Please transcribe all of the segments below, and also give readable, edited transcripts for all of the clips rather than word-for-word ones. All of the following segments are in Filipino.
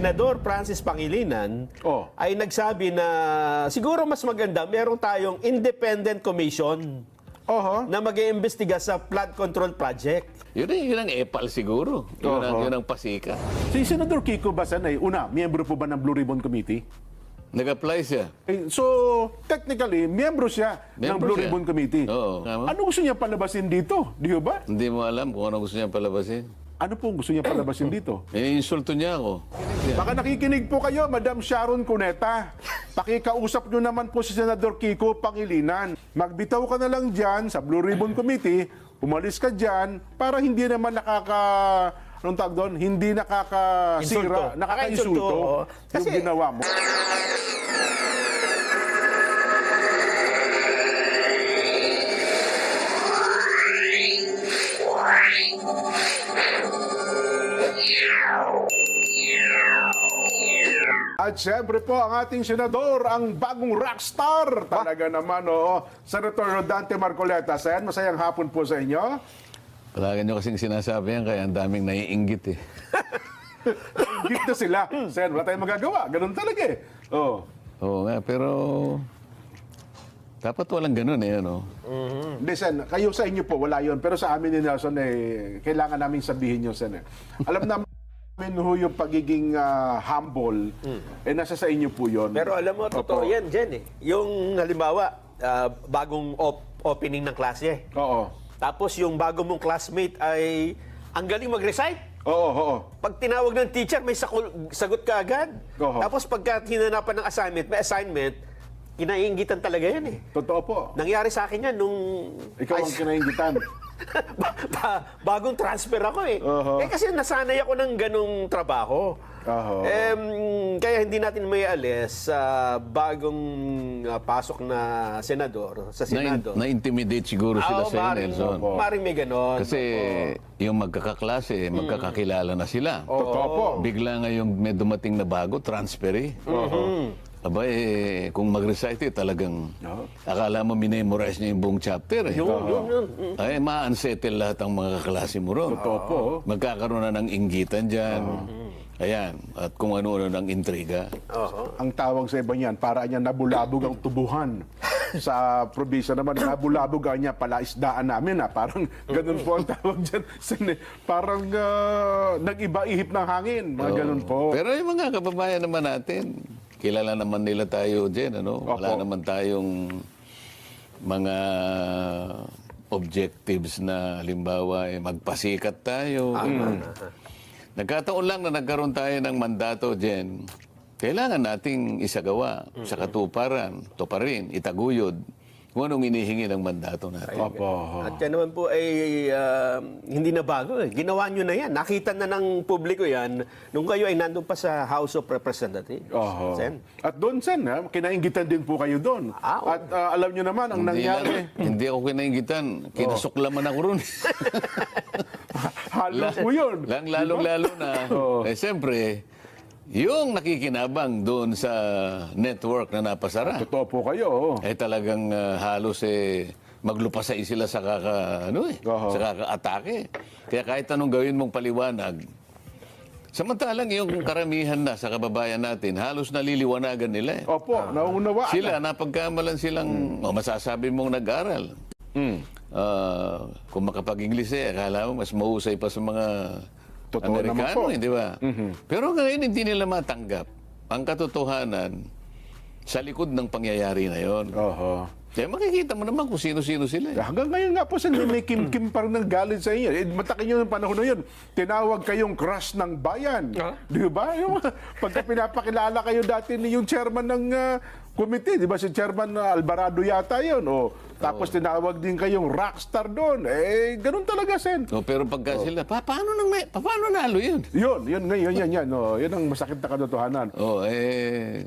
Senador Francis Pangilinan ay nagsabi na siguro mas maganda meron tayong independent commission na mag-iimbestiga sa flood control project. Yun ang EPAL siguro. Yun ang pasika. Si Senador Kiko Basan ay, una, miyembro po ba ng Blue Ribbon Committee? Nag-apply siya. So, technically, miyembro siya ng Miyembro Blue siya. Ribbon Committee. Oo. Tama. Ano gusto niya palabasin dito? Di ba? Hindi mo alam kung ano gusto niya palabasin. Ano po gusto niya palabasin dito? Iniinsulto niya ako. Baka nakikinig po kayo, Madam Sharon Cuneta. Pakikausap nyo naman po si Senador Kiko Pangilinan. Magbitaw ka na lang dyan sa Blue Ribbon Committee, umalis ka dyan para hindi naman anong tawag doon? Hindi nakakasira, nakakainsulto yung ginawa mo. At siyempre po, ang ating senador, ang bagong rockstar. Talaga naman, Senator Rodante Marcoleta. Sen, masayang hapon po sa inyo. Palagi nyo kasing sinasabi yan, kaya ang daming naiinggit eh. Git na sila. Sen, wala tayong magagawa. Ganun talaga eh. Oo nga, pero dapat walang ganun eh, ano? Hindi, Sen, kayo sa inyo po, wala yun. Pero sa amin ni Nelson, kailangan namin sabihin nyo, Sen. Alam namin ho yung pagiging humble, nasa sa inyo po yun. Pero alam mo, totoo yan, Jen eh. Yung halimbawa, bagong opening ng klase. Oo. Tapos yung bago mong classmate ay ang galing mag-recite. Oo. Pag tinawag ng teacher, may sagot ka agad. Oo. Tapos pagka hinanapan ng assignment, may assignment, kinaiinggitan talaga yan eh. Totoo po. Nangyari sa akin yan nung... Ikaw ang kinaingitan. Bagong transfer ako eh. Eh kasi nasanay ako ng ganong trabaho. Kaya hindi natin may alis sa bagong pasok na senador, sa Senado. Na-intimidate siguro sila sa Nelson. Maring may ganon. Kasi yung magkakaklase, magkakakilala na sila. Totoo po. Bigla nga yung may dumating na bago, transfer eh. Aba kung mag-recite talagang akala mo minemorize niya yung buong chapter eh. Yun. Ay, ma-unsettle lahat ang mga kaklase mo ron. Totoo po. Magkakaroon na ng inggitan dyan. Ayan, at kung ano-ano ng intriga. Ang tawag sa iba niyan, para niya nabulabog ang tubuhan. Sa probinsya naman, nabulabog niya palaisdaan namin. Parang ganun po ang tawag dyan. Parang nag-iba-ihip ng hangin. Mga ganun po. Pero yung mga kababayan naman natin, kilala naman nila tayo dyan, ano? Wala naman tayong mga objectives na halimbawa magpasikat tayo. Nagkataon lang na nagkaroon tayo ng mandato dyan. Kailangan nating isagawa sa katuparan, tuparin, itaguyod kung anong inihingi ng mandato natin. At yan naman po ay hindi na bago eh. Ginawa nyo na yan. Nakita na ng publiko yan nung kayo ay nandun pa sa House of Representatives. Sen. At doon, Sen, kinaingitan din po kayo doon. At alam nyo naman, ang nangyari. Hindi ako kinaingitan. Kinasuklaman ako ron. Halos po yun. Lalong-lalo na. Siyempre, yung nakikinabang doon sa network na napasara. Totoo po kayo. Talagang halos maglupasay sila sa sa kaka-atake. Kaya kahit anong gawin mong paliwanag, samantalang yung karamihan na sa kababayan natin, halos naliliwanagan nila. Opo, nauunawaan. Sila, napagkamalan silang, masasabi mong nag-aral. Kung makapag-Ingles akala mo mas mahusay pa sa mga Totoo Amerikano, di ba? Pero ngayon hindi nila matanggap ang katotohanan sa likod ng pangyayari na yon. Kaya makikita mo naman kung sino-sino sila. Hanggang ngayon nga po, Sen, may kim-kim pa rin ng galit sa inyo. Matakin nyo ng panahon na yun, tinawag kayong crush ng bayan. Di ba? Pagka pinapakilala kayo dati ni yung chairman ng committee, di ba? Si Chairman Alvarado yata yun. Tapos tinawag din kayong rockstar doon. Ganun talaga, Sen. Pero pagka sila, paano nalo yun? Yun ang masakit na katotohanan.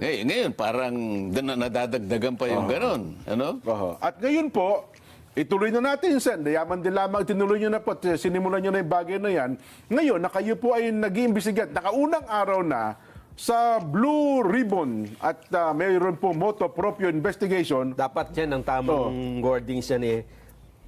Ngayon, parang nadadagdagan pa yung ganon. Ano? At ngayon po, ituloy na natin, Sen. Yaman din lamang, tinuloy nyo na po, sinimulan nyo na yung bagay na yan. Ngayon, na kayo po ay nag-iimbestigat, nakaunang araw na sa Blue Ribbon at mayroon po moto proprio investigation. Dapat yan ang tamang wording siya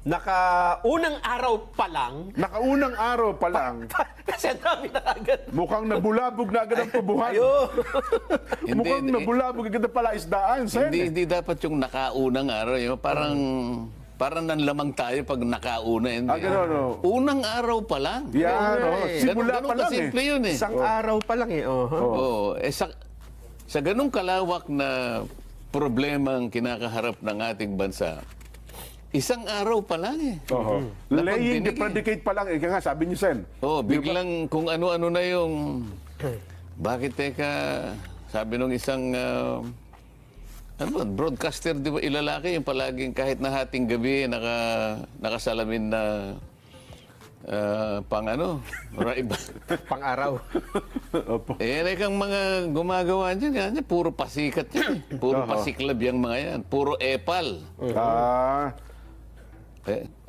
nakaunang araw pa lang, Nakaunang araw pa lang, kasi ang dami na agad. mukhang nabulabog na agad ang tubuhan. Ayun. Mukhang Hindi, nabulabog agad ang palaisdaan, Sen. Hindi dapat yung nakaunang araw. Yung parang nanlamang tayo pag nakauna. Hindi. Ganun, no? Unang araw pa lang. Yan, oh. Simula Ganun pa lang kasimple yun eh. Isang araw pa lang eh. Oo. Sa ganung kalawak na problemang kinakaharap ng ating bansa, isang araw pa lang eh. Laying the Napagdinig eh. predicate pa lang. Ika nga, sabi niyo, Sen. Biglang kung ano-ano na yung... Bakit teka, sabi nung isang broadcaster, di ba, ilalaki yung palaging kahit na hating gabi, nakasalamin na Pang-araw. Opo. kang mga gumagawa dyan, yan, puro pasikat yan. Puro pasiklab yung mga yan. Puro epal.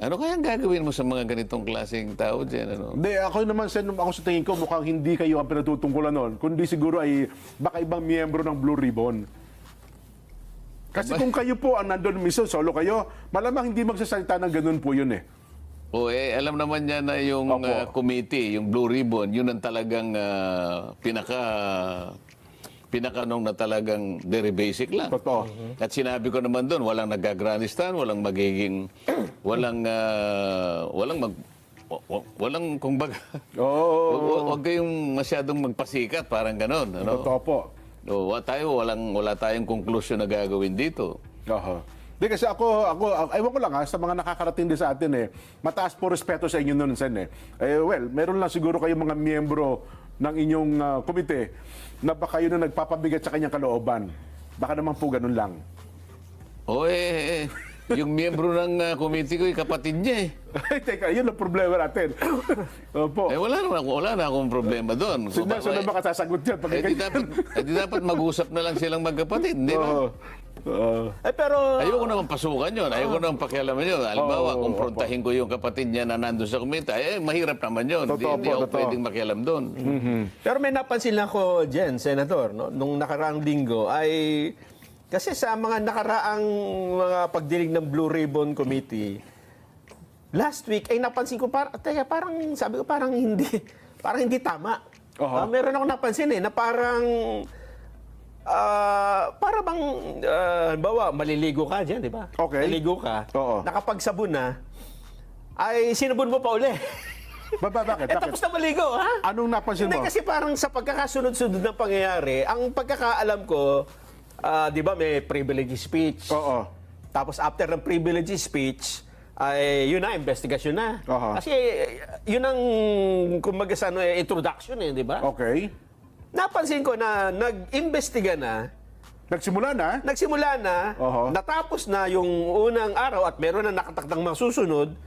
Ano kaya ang gagawin mo sa mga ganitong klaseng tao dyan? Ano? Hindi, ako naman, Sen, ako sa tingin ko, mukhang hindi kayo ang pinatutungkulan nun. Kundi siguro ay baka ibang miyembro ng Blue Ribbon. Kasi kung kayo po ang nandun mismo, solo kayo, malamang hindi magsasalita ng ganun po yun eh. Alam naman niya na yung committee, yung Blue Ribbon, yun ang talagang pinaka na talagang very basic lang. Totoo. At sinabi ko naman doon, walang nagagranistan, walang kumbaga, wag kayong masyadong magpasikat, parang ganon. Ano? Totoo po. Wala tayong konklusyon na gagawin dito. Di kasi ako, ewan ko lang sa mga nakakarating din sa atin mataas po respeto sa inyo nun, Sen well, meron lang siguro kayong mga miyembro ng inyong komite na baka yun ang nagpapabigat sa kanyang kalooban. Baka naman po ganun lang. Yung miyembro ng committee ko, kapatid niya eh. Ay, teka, yun ang problema natin. Opo. Wala na akong problema doon. Sino na makasasagot yan? Di dapat mag-usap na lang silang magkapatid, di ba? Pero Ayoko naman pasukan yun. Ayoko naman pakialaman yun. Halimbawa, kumprontahin ko yung kapatid niya na nandun sa komite, mahirap naman yun. Hindi ako pwedeng makialam doon. Pero may napansin lang ko dyan, Senator, no? Nung nakaraang linggo ay kasi sa mga nakaraang mga pagdinig ng Blue Ribbon Committee, last week ay napansin ko parang sabi ko parang hindi tama. Meron ako napansin na parang para bang halimbawa maliligo ka diyan, di ba? Okay. Maliligo ka. Nakapagsabon na ay sinubon mo pa uli. Bakit? Tapos na maligo, ha? Anong napansin mo? Hindi, kasi parang sa pagkakasunod-sunod ng pangyayari, ang pagkakaalam ko, di ba may privilege speech? Tapos after ng privilege speech, ay yun na, investigasyon na. Kasi yun ang, kumbaga sa introduction di ba? Okay. Napansin ko na nag-imbestiga na, Nagsimula na? natapos na yung unang araw at meron na nakatakdang mga susunod,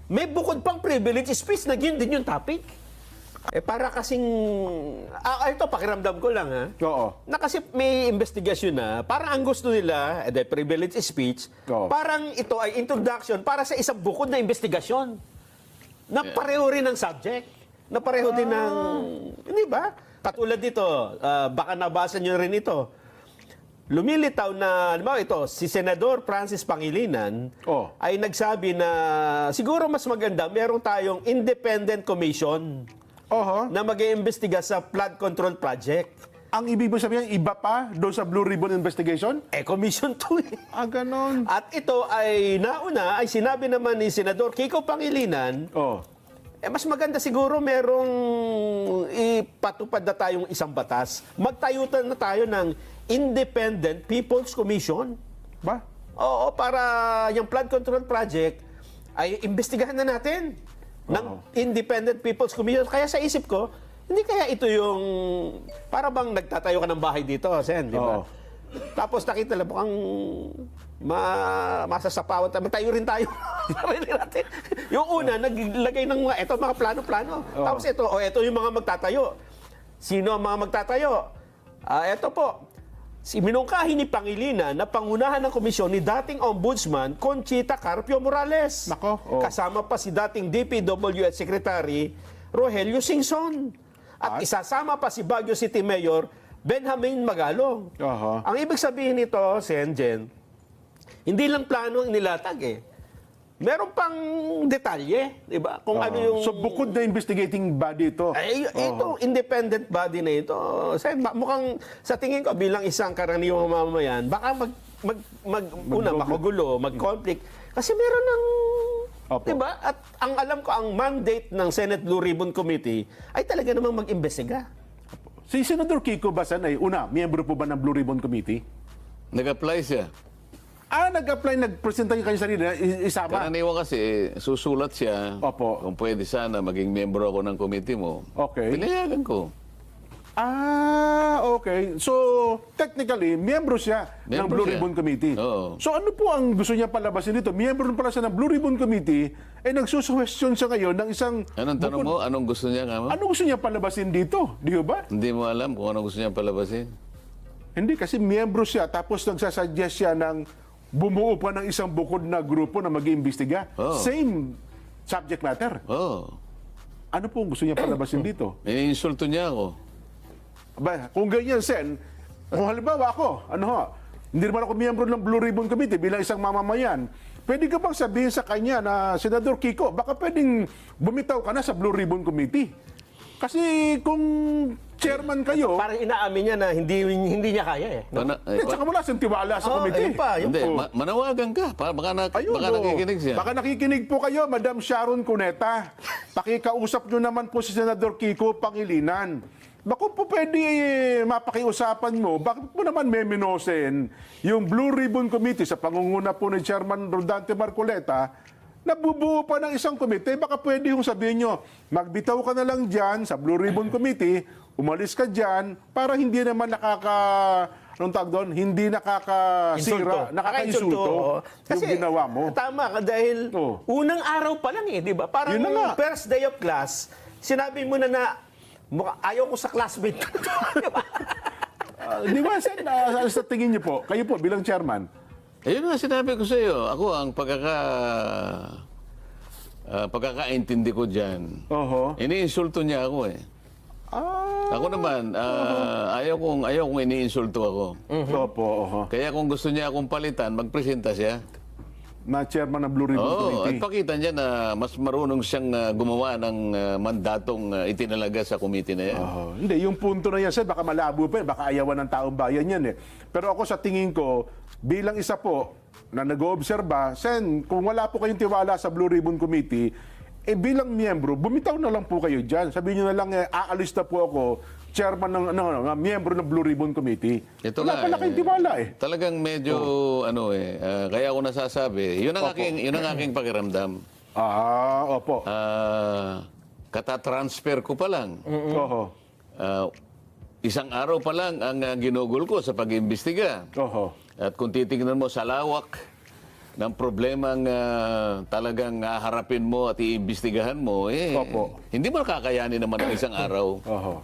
may bukod pang privilege speech na yun din yung topic. Para kasing, ito pakiramdam ko lang na kasi may investigasyon na, parang ang gusto nila, the privilege speech, parang ito ay introduction para sa isang bukod na investigasyon. Na pareho rin ng subject. Na pareho din ng, hindi ba? Katulad dito, baka nabasa nyo rin ito. Lumilitaw na, alam mo ito, si Senador Francis Pangilinan ay nagsabi na siguro mas maganda, meron tayong independent commission na mag-iimbestiga sa flood control project. Ang ibig mo sabihin, iba pa doon sa Blue Ribbon investigation? Commission 2 ganon. At ito ay nauna, ay sinabi naman ni Senador Kiko Pangilinan, mas maganda siguro merong ipatupad na tayong isang batas. Magtayutan na tayo ng Independent People's Commission. Ba? Oo, para yung flood control project ay imbestigahan na natin ng Independent People's Commission. Kaya sa isip ko, hindi kaya ito yung para bang nagtatayo ka ng bahay dito, Sen, di ba? Tapos nakita lang mukhang masasapawan tayo. Magtayo rin tayo. Natin. Yung una, naglagay ng mga plano-plano. Tapos ito yung mga magtatayo. Sino ang mga magtatayo? Ito po, si minungkahi ni Pangilinan na pangunahan ng komisyon ni dating Ombudsman Conchita Carpio Morales. Kasama pa si dating DPWH Secretary Rogelio Singson. At isasama pa si Baguio City Mayor Benjamin Magalong. Ang ibig sabihin nito, Senjen, hindi lang plano ang nilatag meron pang detalye, di ba? Kung ano yung... So bukod na investigating body ito. Ay, ito, independent body na ito. Mukhang, sa tingin ko, bilang isang karaniwang mamamayan, baka magugulo, mag-conflict. Kasi meron ng... Opo. Diba? At ang alam ko, ang mandate ng Senate Blue Ribbon Committee ay talaga namang mag-imbestiga. Si Senador Kiko Basan ay, una, miyembro po ba ng Blue Ribbon Committee? Nag-apply siya. Nag-apply, nag-presenta yung kanyang sarili na isama. Karaniwan kasi, susulat siya. Opo. Kung pwede sana, maging miyembro ako ng committee mo. Okay. Pinayagan ko. Okay. So, technically, miyembro siya ng Miyembro Blue siya. Ribbon Committee. Oo. So, ano po ang gusto niya palabasin dito? Miyembro pala siya ng Blue Ribbon Committee, nagsusuwestiyon siya ngayon ng isang... Anong tanong mo? Anong gusto niya nga mo? Ano gusto niya palabasin dito? Di ba? Hindi mo alam kung anong gusto niya palabasin? Hindi, kasi miyembro siya, tapos nagsasuggest siya ng bumuo pa ng isang bukod na grupo na mag-iimbestiga. Oo. Same subject matter. Oo. Ano po ang gusto niya palabasin dito? Iniinsulto niya ako. Ba, kung ganyan, Sen, kung halimbawa ako, hindi naman ako miyembro ng Blue Ribbon Committee bilang isang mamamayan, pwede ka bang sabihin sa kanya na, Senador Kiko, baka pwedeng bumitaw ka na sa Blue Ribbon Committee? Kasi kung chairman kayo, Parang inaamin niya na hindi niya kaya eh. tsaka wala siyang tiwala sa Ayun committee. pa, yun Hindi, po. manawagan ka. Baka Ayun, nakikinig siya. Baka nakikinig po kayo, Madam Sharon Cuneta. Pakikausap nyo naman po si Senador Kiko Pangilinan. Baka po pwede mapakiusapan mo, bakit mo naman meminosen yung Blue Ribbon Committee sa pangunguna po ni Chairman Rodante Marcoleta, nabubuo pa ng isang komite, baka pwede yung sabihin nyo, magbitaw ka na lang dyan sa Blue Ribbon Committee, umalis ka dyan, para hindi naman anong tawag doon? Hindi nakakasira, nakakainsulto yung ginawa mo. Tama ka dahil unang araw pa lang eh, di ba? Parang Yun na nga. first day of class, sinabi mo na ayaw ko sa classmate ko. Di ba? Di ba, Sen, sa tingin niyo po, kayo po bilang chairman, Ayun nga, sinabi ko sa iyo. Ako, ang pagkakaintindi ko dyan, iniinsulto niya ako eh. Ako naman, ayaw kong iniinsulto ako. Opo. Kaya kung gusto niya akong palitan, magpresenta siya. Na chairman ng Blue Ribbon Oo, at Committee. pakita niya na mas marunong siyang gumawa ng mandatong itinalaga sa committee na yan. Hindi, yung punto na yan, Sen, baka malabo pa yan, baka ayawan ng taong bayan yan eh. Pero ako sa tingin ko, bilang isa po na nag-oobserba, Sen, kung wala po kayong tiwala sa Blue Ribbon Committee, bilang miyembro, bumitaw na lang po kayo dyan. Sabihin nyo na lang, aalis na po ako, chairman ng miyembro ng Blue Ribbon Committee. Wala pala kayong tiwala eh. Talagang medyo, kaya ako nasasabi, yun ang aking pakiramdam. Opo. Katatransfer ko pa lang. Oho. Isang araw pa lang ang ginugol ko sa pag-imbestiga. Oho. At kung titingnan mo sa lawak ng problemang talagang harapin mo at iimbestigahan mo, Opo. hindi mo kakayanin naman ng isang araw. Oho.